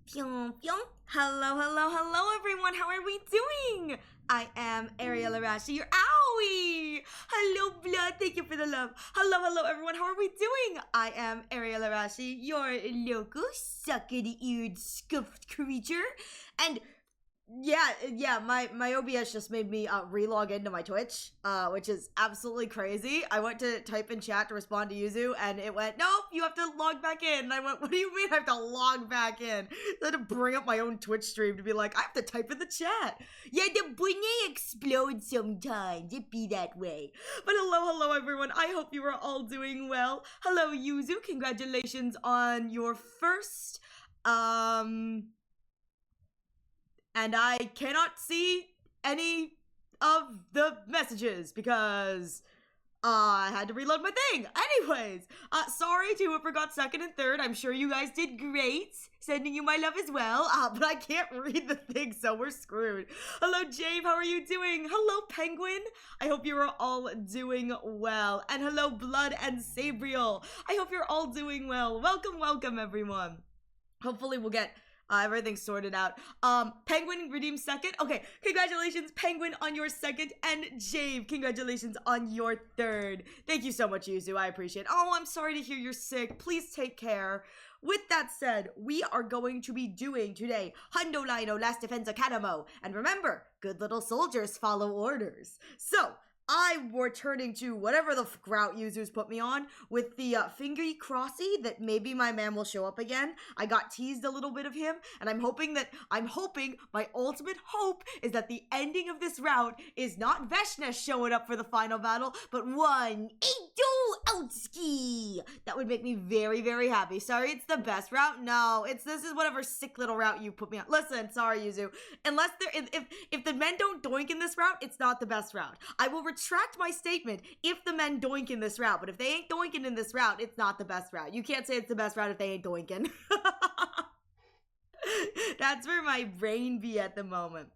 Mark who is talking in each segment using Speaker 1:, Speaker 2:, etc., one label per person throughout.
Speaker 1: Pyong, pyong. Hello, everyone. How are we doing? I am Ariel Arashi, your owie. Hello, blood. Thank you for the love. Hello, everyone. How are we doing? I am Ariel Arashi, your local suckety-eared scuffed creature. And yeah, my OBS just made me re-log into my Twitch, which is absolutely crazy. I went to type in chat to respond to Yuzu, and it went, nope, you have to log back in. And I went, what do you mean I have to log back in? I had to bring up my own Twitch stream to be like, I have to type in the chat. Yeah, the bunny explodes sometimes. It be that way. But hello, everyone. I hope you are all doing well. Hello, Yuzu. Congratulations on your first, and I cannot see any of the messages because I had to reload my thing. Anyways, sorry to whoever got second and third. I'm sure you guys did great. Sending you my love as well. But I can't read the thing, so we're screwed. Hello, Jave. How are you doing? Hello, Penguin. I hope you are all doing well. And hello, Blood and Sabriel. I hope you're all doing well. Welcome, everyone. Hopefully we'll get everything sorted out. Penguin redeemed second. Okay, congratulations, Penguin, on your second, and Jave, congratulations on your third. Thank you so much, Yuzu. I appreciate it. Oh, I'm sorry to hear you're sick. Please take care. With that said, we are going to be doing today Hundo Lino Last Defense Academo. And remember, good little soldiers follow orders. So, I'm returning to whatever the route Yuzu's put me on with the fingery crossy that maybe my man will show up again. I got teased a little bit of him, and I'm hoping, my ultimate hope is that the ending of this route is not Veshnesh showing up for the final battle, but one Edo Outski. That would make me very, very happy. Sorry, it's the best route. No, this is whatever sick little route you put me on. Listen, sorry, Yuzu. Unless if the men don't doink in this route, it's not the best route. I will retract my statement if the men doink in this route, but if they ain't doinking in this route, it's not the best route. You can't say it's the best route if they ain't doinking. That's where my brain be at the moment.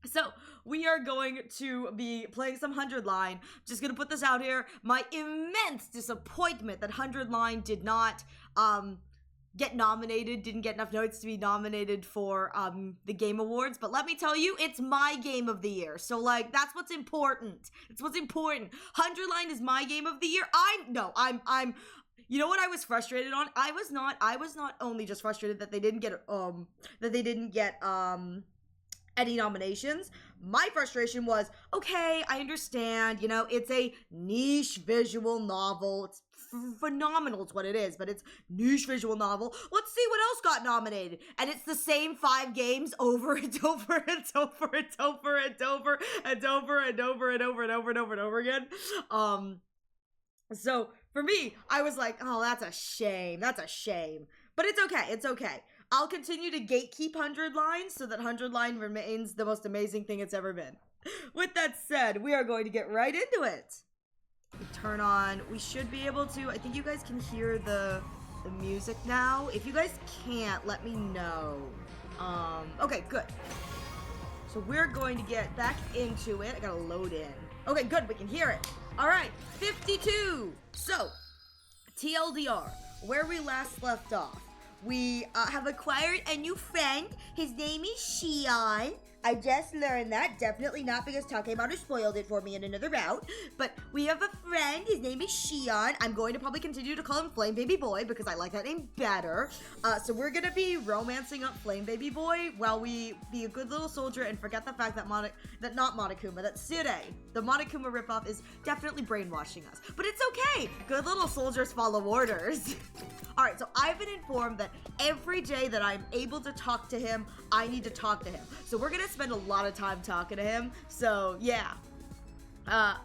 Speaker 1: So, we are going to be playing some 100 Line. Just gonna put this out here. My immense disappointment that 100 Line did not, get nominated, didn't get enough notes to be nominated for the Game Awards, but let me tell you, it's my game of the year. So like, that's what's important. It's what's important. 100 Line is my game of the year. I'm you know what I was frustrated on? I was not only just frustrated that they didn't get any nominations. My frustration was, okay, I understand, you know, it's a niche visual novel. It's phenomenal, it's what it is, but it's niche visual novel. Let's see what else got nominated. And it's the same 5 games over and over and over and over and over and over and over and over and over and over and over again. So for me, I was like, oh, that's a shame. That's a shame. But it's okay. It's okay. I'll continue to gatekeep 100 Lines so that 100 Line remains the most amazing thing it's ever been. With that said, we are going to get right into it. Turn on, we should be able to, I think you guys can hear the music now. If you guys can't, let me know. Okay, good. So we're going to get back into it. I gotta load in. Okay, good, we can hear it. All right, 52. So, TLDR, where we last left off. We have acquired a new friend. His name is Shion. I just learned that. Definitely not because Takemaru spoiled it for me in another route. But we have a friend. His name is Shion. I'm going to probably continue to call him Flame Baby Boy because I like that name better. So we're going to be romancing up Flame Baby Boy while we be a good little soldier and forget the fact that that Sire, the Monokuma ripoff, is definitely brainwashing us. But it's okay. Good little soldiers follow orders. Alright, so I've been informed that every day that I'm able to talk to him, I need to talk to him. So we're gonna spend a lot of time talking to him. So, yeah. I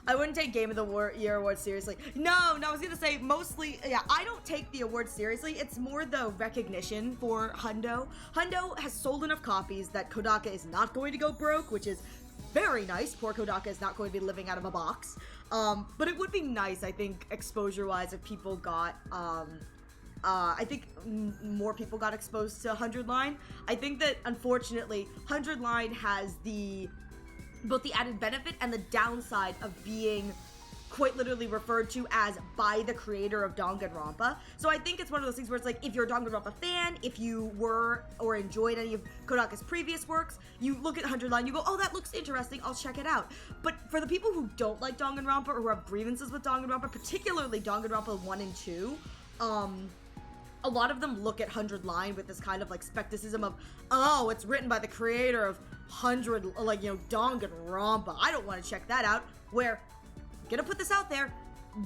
Speaker 1: wouldn't take Game of the Year award seriously. No, I was gonna say mostly, yeah, I don't take the award seriously. It's more the recognition for Hundo. Hundo has sold enough copies that Kodaka is not going to go broke, which is very nice. Poor Kodaka is not going to be living out of a box. But it would be nice, I think, exposure-wise, if people got, I think more people got exposed to 100 Line. I think that, unfortunately, 100 Line has both the added benefit and the downside of being quite literally referred to as by the creator of Danganronpa. So I think it's one of those things where it's like, if you're a Danganronpa fan, if you were or enjoyed any of Kodaka's previous works, you look at 100 Line, you go, oh, that looks interesting, I'll check it out. But for the people who don't like Danganronpa or who have grievances with Danganronpa, particularly Danganronpa 1 and 2, a lot of them look at 100 Line with this kind of like skepticism of, oh, it's written by the creator of 100, like, you know, Danganronpa. I don't want to check that out. Where, I'm gonna put this out there,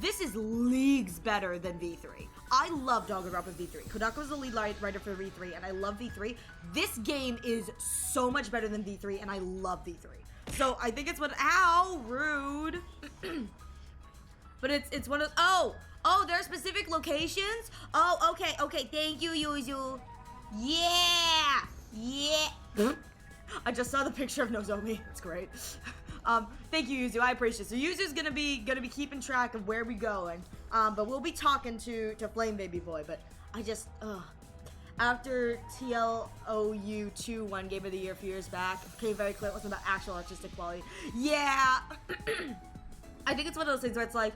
Speaker 1: this is leagues better than V3. I love Danganronpa V3. Kodaka was the lead writer for V3, and I love V3. This game is so much better than V3, and I love V3. So I think it's what, ow, rude. But it's one of, oh, there are specific locations? Oh, okay, thank you, Yuzu. Yeah. I just saw the picture of Nozomi. It's great. Thank you, Yuzu. I appreciate it. So Yuzu's gonna be keeping track of where we go, and but we'll be talking to Flame Baby Boy. But I just after TLOU 2 won Game of the Year a few years back, it became very clear it wasn't about actual artistic quality. Yeah. I think it's one of those things where it's like,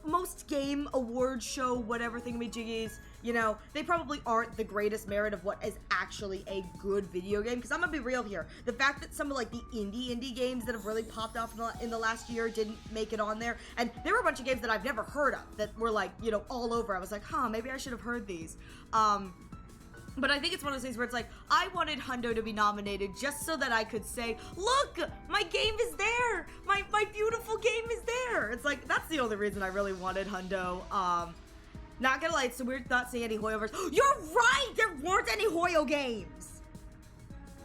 Speaker 1: most game award show whatever thingamajiggies, you know, they probably aren't the greatest merit of what is actually a good video game. Because I'm gonna be real here, the fact that some of like the indie games that have really popped off in the last year didn't make it on there, and there were a bunch of games that I've never heard of that were like, you know, all over. I was like, huh, maybe I should have heard these. But I think it's one of those things where it's like, I wanted Hundo to be nominated just so that I could say, look, my game is there. My beautiful game is there. It's like, that's the only reason I really wanted Hundo. Not gonna lie, it's so weird not seeing any Hoyoverse. You're right, there weren't any Hoyo games.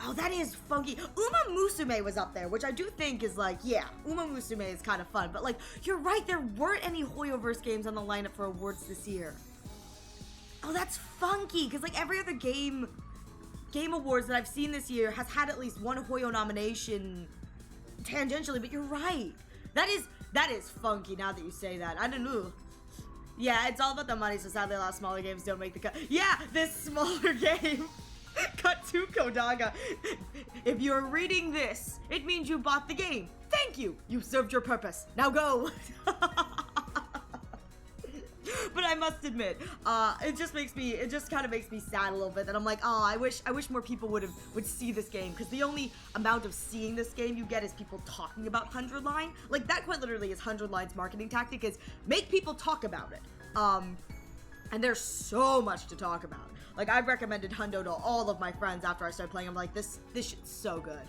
Speaker 1: Oh, that is funky. Uma Musume was up there, which I do think is like, yeah, Uma Musume is kind of fun. But like, you're right, there weren't any Hoyoverse games on the lineup for awards this year. Oh, that's funky, because like every other game awards that I've seen this year has had at least one Hoyo nomination tangentially, but you're right. That is funky now that you say that. I don't know. Yeah, it's all about the money, so sadly a lot of smaller games don't make the cut. Yeah, this smaller game cut to Kodaka. If you're reading this, it means you bought the game. Thank you. You served your purpose. Now go. But I must admit, it just kind of makes me sad a little bit that I'm like, oh, I wish more people would see this game, because the only amount of seeing this game you get is people talking about 100 Line. Like, that quite literally is 100 Line's marketing tactic, is make people talk about it. And there's so much to talk about. Like, I've recommended Hundo to all of my friends after I started playing. I'm like, this shit's so good.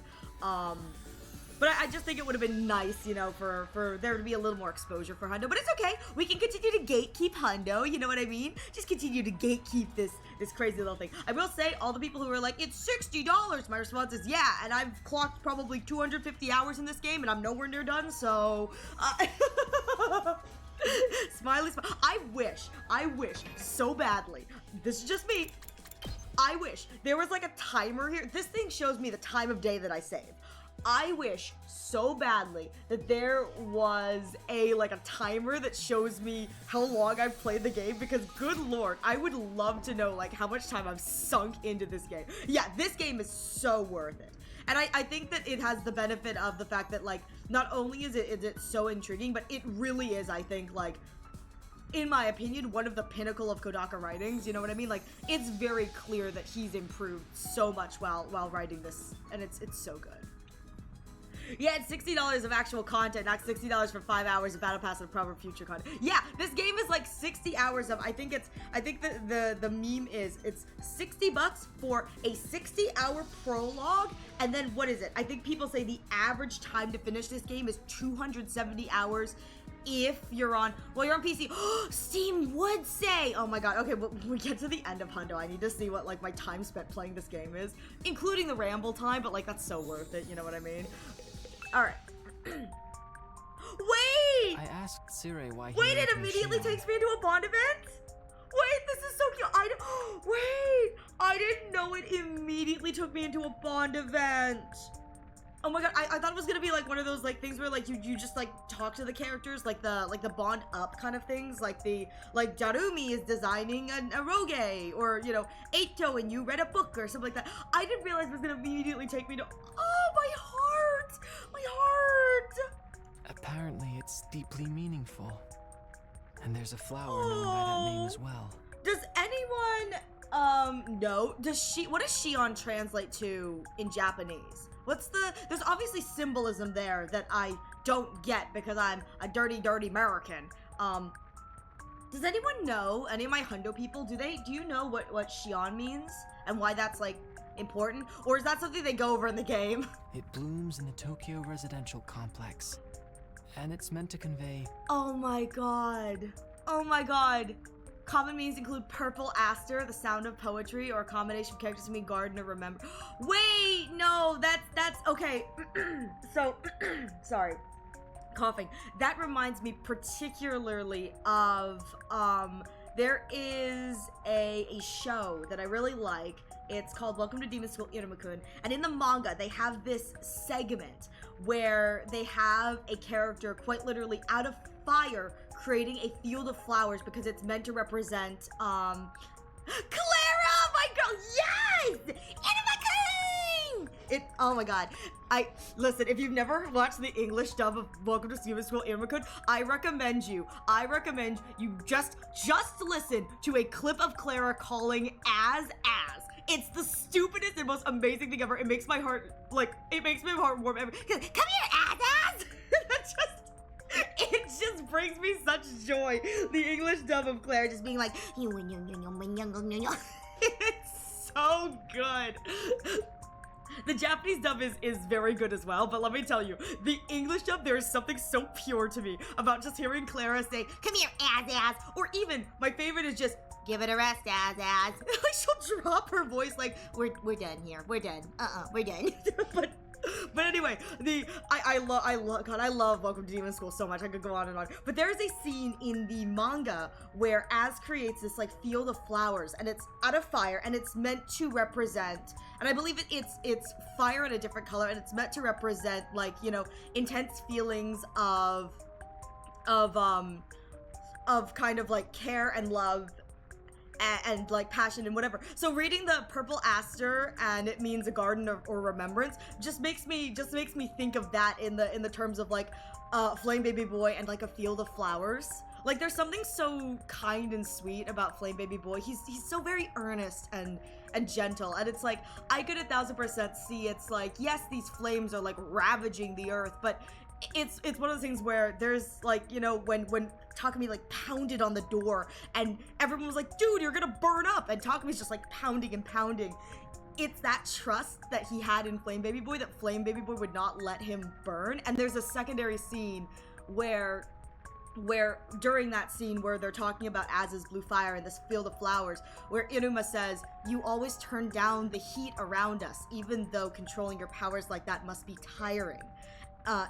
Speaker 1: But I just think it would have been nice, you know, for there to be a little more exposure for Hundo. But it's okay. We can continue to gatekeep Hundo, you know what I mean? Just continue to gatekeep this crazy little thing. I will say, all the people who are like, it's $60, my response is, yeah, and I've clocked probably 250 hours in this game, and I'm nowhere near done, so... Smiley. I wish so badly, this is just me, I wish there was like a timer here. This thing shows me the time of day that I save. I wish so badly that there was a timer that shows me how long I've played the game, because good lord, I would love to know like how much time I've sunk into this game. Yeah, this game is so worth it. And I think that it has the benefit of the fact that like, not only is it so intriguing, but it really is, I think, like, in my opinion, one of the pinnacle of Kodaka writings, you know what I mean? Like, it's very clear that he's improved so much while writing this, and it's so good. Yeah, it's $60 of actual content, not $60 for 5 hours of Battle Pass and proper future content. Yeah, this game is like 60 hours of, I think the meme is, it's $60 for a 60-hour prologue, and then what is it? I think people say the average time to finish this game is 270 hours if you're on, well, you're on PC. Steam would say, oh my god, okay, well, when we get to the end of Hundo, I need to see what like my time spent playing this game is, including the ramble time, but like that's so worth it, you know what I mean? Alright. Wait!
Speaker 2: I asked Sire why he
Speaker 1: Wait, it immediately takes me into a Bond event? Wait, this is so cute. Wait! I didn't know it immediately took me into a Bond event. Oh my god, I thought it was gonna be like one of those like things where like you just like talk to the characters, like the Bond up kind of things, like Darumi is designing an eroge, or you know, Eito and you read a book or something like that. I didn't realize it was gonna immediately take me to, oh my heart! My heart!
Speaker 2: Apparently it's deeply meaningful. And there's a flower known by that name as well.
Speaker 1: Does anyone know? What does Shion translate to in Japanese? There's obviously symbolism there that I don't get because I'm a dirty American. Does anyone know? Any of my hundo people, do you know what Shion means and why that's like important? Or is that something they go over in the game?
Speaker 2: It blooms in the Tokyo residential complex, and it's meant to convey...
Speaker 1: Oh my god. Oh my god. Common meanings include purple aster, the sound of poetry, or a combination of characters to mean garden or remember. Wait, no, that's okay. So, sorry. Coughing. That reminds me particularly of, there is a show that I really like. It's called Welcome to Demon School Iruma-kun, and in the manga, they have this segment where they have a character quite literally out of fire creating a field of flowers because it's meant to represent, Clara, my girl, yes! Iruma-kun! Oh my god. Listen, if you've never watched the English dub of Welcome to Demon School Iruma-kun, I recommend you just listen to a clip of Clara calling as. It's the stupidest and most amazing thing ever. It makes my heart, it makes my heart warm. Come here, ass! It just brings me such joy. The English dub of Claire just being like, it's so good. The Japanese dub is very good as well, but let me tell you, the English dub, there is something so pure to me about just hearing Clara say, come here, ass, or even, my favorite is just, give it a rest, ass. Like, she'll drop her voice like, we're done here, we're done, we're done. But anyway, I love Welcome to Demon School so much. I could go on and on. But there's a scene in the manga where Az creates this like field of flowers, and it's out of fire, and it's meant to represent, and I believe it's fire in a different color, and it's meant to represent like, you know, intense feelings of kind of like care and love and like passion and whatever. So reading the purple aster and it means a garden or remembrance just makes me think of that in the terms of like Flame Baby Boy and like a field of flowers. Like there's something so kind and sweet about Flame Baby Boy. He's so very earnest and gentle, and it's like I could 1000% see it's like, yes, these flames are like ravaging the earth, but it's one of those things where there's like, you know, when Takumi like pounded on the door and everyone was like, dude, you're gonna burn up, and Takumi's just like pounding and pounding. It's that trust that he had in Flame Baby Boy, that Flame Baby Boy would not let him burn. And there's a secondary scene where during that scene where they're talking about Az's blue fire in this field of flowers, where Iruma says, you always turn down the heat around us, even though controlling your powers like that must be tiring.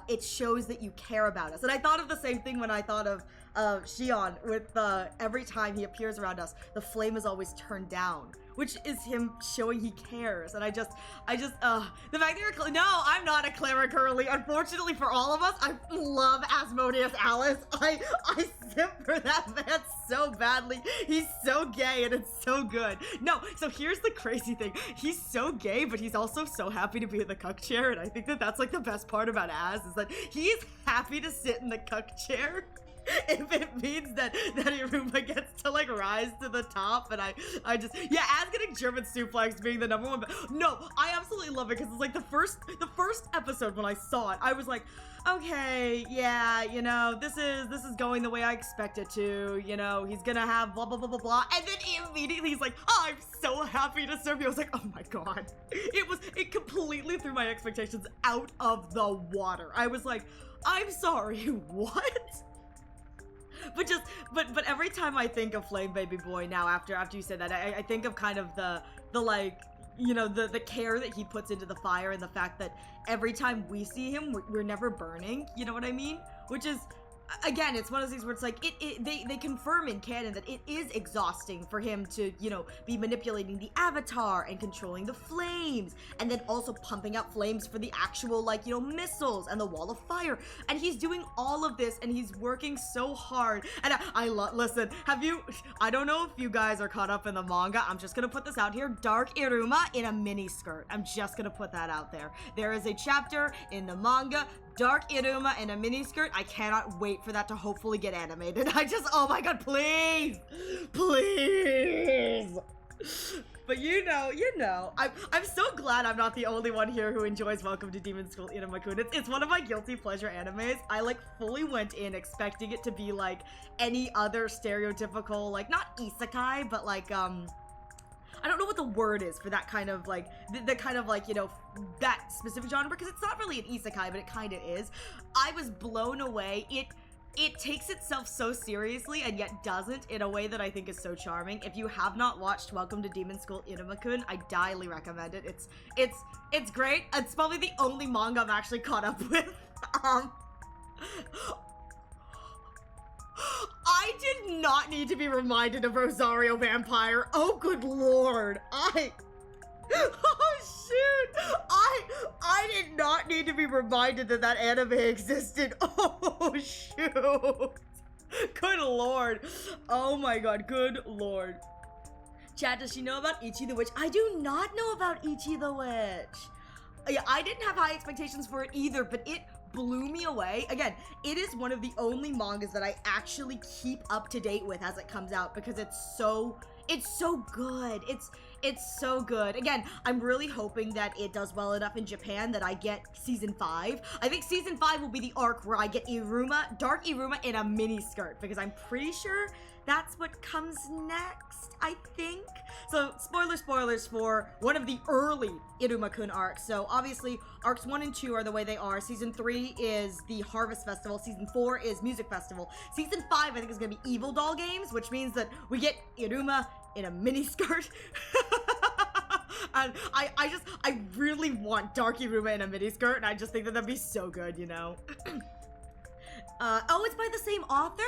Speaker 1: It shows that you care about us. And I thought of the same thing when I thought of Shion with every time he appears around us, the flame is always turned down, which is him showing he cares. And the fact that you're, no, I'm not a Clara currently. Unfortunately for all of us, I love Asmodeus Alice. I sip for that man so badly. He's so gay and it's so good. No, so here's the crazy thing. He's so gay, but he's also so happy to be in the cuck chair. And I think that that's like the best part about Az, is that he's happy to sit in the cuck chair if it means that Iruma gets to like rise to the top. And I just, yeah, Az getting German suplex being the #1, but no, I absolutely love it because it's like the first episode when I saw it, I was like, okay, yeah, you know, this is going the way I expect it to, you know, he's gonna have blah blah blah blah blah, and then immediately he's like, oh, I'm so happy to serve you. I was like, oh my god, it completely threw my expectations out of the water. I was like, I'm sorry, what? But every time I think of Flame Baby Boy now, after you said that, I think of kind of the like, you know, the care that he puts into the fire, and the fact that every time we see him, we're never burning, you know what I mean? Which is, again, it's one of those things where it's like, they confirm in canon that it is exhausting for him to, you know, be manipulating the avatar and controlling the flames, and then also pumping out flames for the actual, like, you know, missiles and the wall of fire. And he's doing all of this, and he's working so hard. And listen, I don't know if you guys are caught up in the manga. I'm just gonna put this out here. Dark Iruma in a mini skirt. I'm just gonna put that out there. There is a chapter in the manga, Dark Iruma in a miniskirt. I cannot wait for that to hopefully get animated. Oh my god, please! Please! But you know, I'm so glad I'm not the only one here who enjoys Welcome to Demon School Iruma-kun. It's one of my guilty pleasure animes. I like fully went in expecting it to be like any other stereotypical, like not isekai, but like I don't know what the word is for that kind of like the kind of like, you know, that specific genre, because it's not really an isekai, but it kind of is. I was blown away. It takes itself so seriously and yet doesn't, in a way that I think is so charming. If you have not watched Welcome to Demon School Iruma-kun, I highly recommend it. It's great. It's probably the only manga I'm actually caught up with. I did not need to be reminded of Rosario Vampire. Oh, good lord. Oh, shoot. I did not need to be reminded that that anime existed. Oh, shoot. Good lord. Oh my god, good lord. Chat, does she know about Ichi the Witch? I do not know about Ichi the Witch. Yeah, I didn't have high expectations for it either, but it blew me away. Again, it is one of the only mangas that I actually keep up to date with as it comes out, because it's so good. It's so good. Again, I'm really hoping that it does well enough in Japan that I get season 5. I think season 5 will be the arc where I get Iruma, Dark Iruma in a mini skirt, because I'm pretty sure that's what comes next, I think. So, spoilers for one of the early Iruma-kun arcs. So, obviously, arcs 1 and 2 are the way they are. Season 3 is the Harvest Festival. Season 4 is Music Festival. Season 5, I think, is going to be Evil Doll Games, which means that we get Iruma in a mini skirt. And I really want Dark Iruma in a mini skirt, and I just think that that'd be so good, you know? Oh, it's by the same author?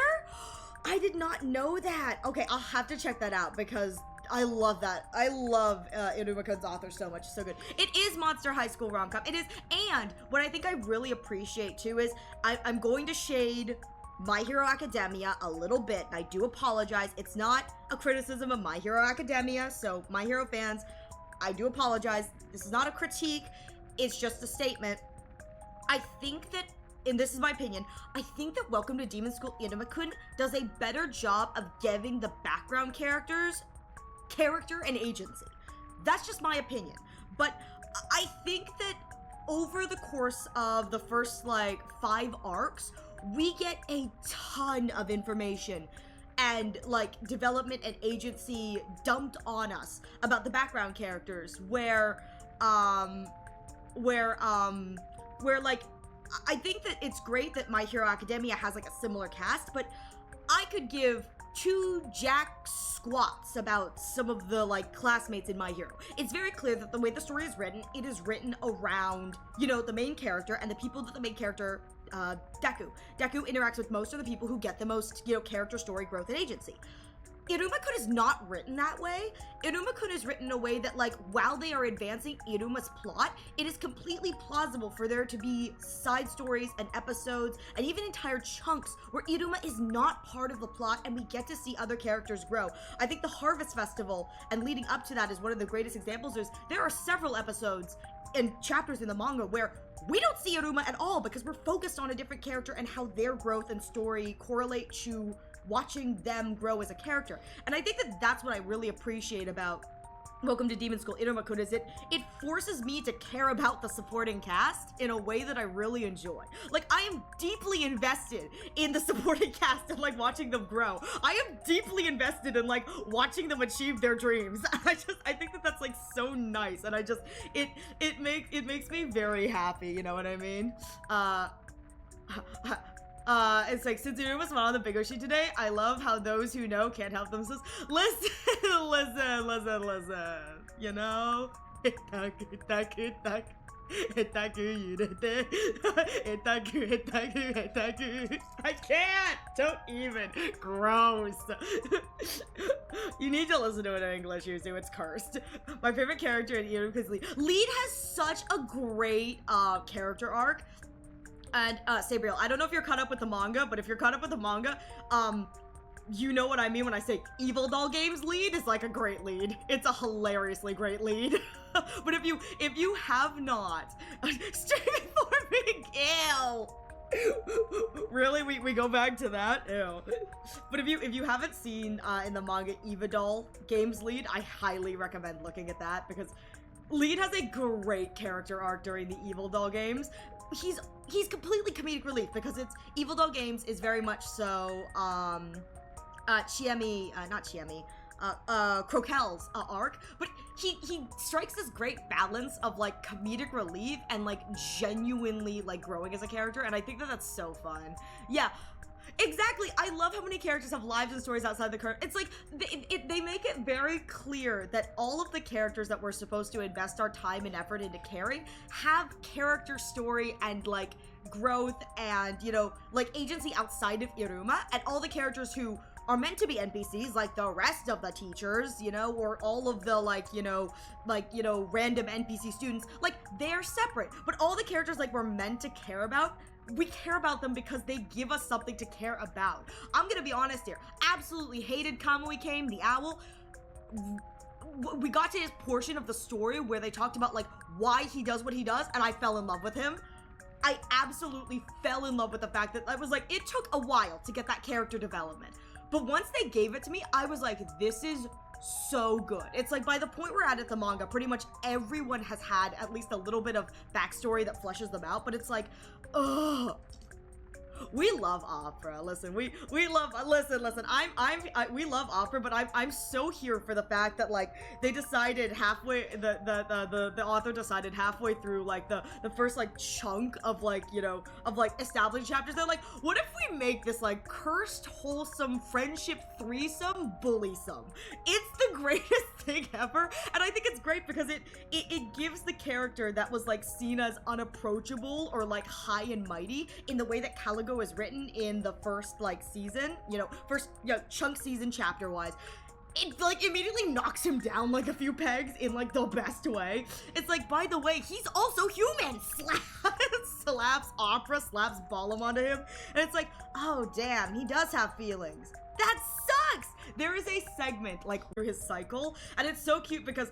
Speaker 1: I did not know that. Okay, I'll have to check that out, because I love that. I love Iruma-kun's author so much. It's so good. It is Monster High School rom-com. It is, and what I think I really appreciate too is I'm going to shade My Hero Academia a little bit, and I do apologize. It's not a criticism of My Hero Academia, so My Hero fans, I do apologize. This is not a critique. It's just a statement. I think that, and this is my opinion, I think that Welcome to Demon School Iruma-kun does a better job of giving the background characters character and agency. That's just my opinion. But I think that over the course of the first, like, 5 arcs, we get a ton of information and, like, development and agency dumped on us about the background characters, where, like, I think that it's great that My Hero Academia has, like, a similar cast, but I could give 2 jack squats about some of the, like, classmates in My Hero. It's very clear that the way the story is written, it is written around, you know, the main character and the people that the main character, Deku. Deku interacts with most of the people who get the most, you know, character story growth and agency. Iruma-kun is not written that way. Iruma-kun is written in a way that, like, while they are advancing Iruma's plot, it is completely plausible for there to be side stories and episodes and even entire chunks where Iruma is not part of the plot and we get to see other characters grow. I think the Harvest Festival and leading up to that is one of the greatest examples. There are several episodes and chapters in the manga where we don't see Iruma at all because we're focused on a different character and how their growth and story correlate to watching them grow as a character. And I think that that's what I really appreciate about Welcome to Demon School Iruma-kun, is it forces me to care about the supporting cast in a way that I really enjoy. Like, I am deeply invested in the supporting cast and, like, watching them grow. I am deeply invested in, like, watching them achieve their dreams. I think that that's, like, so nice, and it makes me very happy, you know what I mean? It's like, since Iruma's not on the bigger sheet today, I love how those who know can't help themselves. Listen, you know? I can't! Don't even. Gross. You need to listen to it in English, Yuzu. It's cursed. My favorite character in Iruma's Lead. Lead has such a great character arc. And, Sabriel, I don't know if you're caught up with the manga, but if you're caught up with the manga, you know what I mean when I say Evil Doll Games lead is like a great lead. It's a hilariously great lead. But if you have not, streaming for Miguel, Really? We go back to that? Ew. But if you haven't seen in the manga Eva Doll Games Lead, I highly recommend looking at that because Lead has a great character arc during the Evil Doll games. He's completely comedic relief because it's Evil Doll Games is very much so Crocel's arc, but he strikes this great balance of like comedic relief and like genuinely like growing as a character, and I think that that's so fun. Yeah. Exactly. I love how many characters have lives and stories outside the current. It's like they make it very clear that all of the characters that we're supposed to invest our time and effort into caring have character story and like growth and, you know, like agency outside of Iruma, and all the characters who are meant to be NPCs, like the rest of the teachers, you know, or all of the random NPC students, like they're separate. But all the characters like we're meant to care about, we care about them because they give us something to care about. I'm gonna be honest here. Absolutely hated Kamui Kame, the owl. We got to his portion of the story where they talked about like why he does what he does, and I fell in love with him. I absolutely fell in love with the fact that I was like, it took a while to get that character development. But once they gave it to me, I was like, this is so good. It's like by the point we're at the manga, pretty much everyone has had at least a little bit of backstory that fleshes them out, but it's like, ugh. We love opera. Listen, we love. Listen. We love opera, but I'm so here for the fact that like they decided halfway. The author decided halfway through like the first like chunk of like, you know, of like established chapters. They're like, what if we make this like cursed wholesome friendship threesome bullysome? It's the greatest thing ever, and I think it's great because it gives the character that was like seen as unapproachable or like high and mighty in the way that Caligo is written in the first like season, you know, chunk season chapter wise. It like immediately knocks him down like a few pegs in like the best way. It's like, by the way, he's also human. Slaps opera, slaps Balam onto him, and it's like, oh damn, he does have feelings. That sucks! There is a segment, like, through his cycle, and it's so cute because